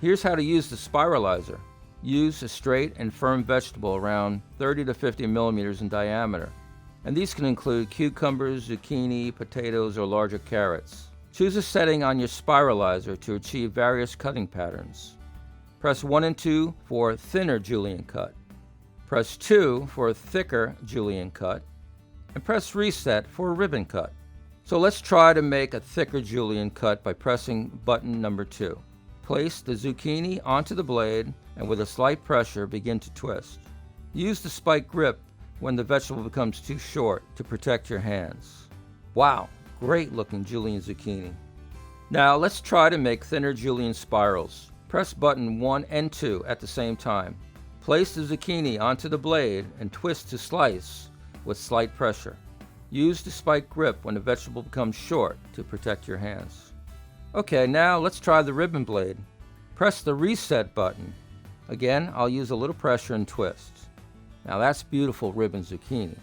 Here's how to use the Sprializer. Use a straight and firm vegetable around 30 to 50 millimeters in diameter. And these can include cucumbers, zucchini, potatoes, or larger carrots. Choose a setting on your Sprializer to achieve various cutting patterns. Press 1 and 2 for a thinner julienne cut. Press 2 for a thicker julienne cut. And press reset for a ribbon cut. So let's try to make a thicker julienne cut by pressing button number 2. Place the zucchini onto the blade and with a slight pressure begin to twist. Use the spike grip when the vegetable becomes too short to protect your hands. Wow, great looking julienne zucchini. Now let's try to make thinner julienne spirals. Press button 1 and 2 at the same time. Place the zucchini onto the blade and twist to slice with slight pressure. Use the spike grip when the vegetable becomes short to protect your hands. Okay, now let's try the ribbon blade. Press the reset button. Again, I'll use a little pressure and twist. Now that's beautiful ribbon zucchini.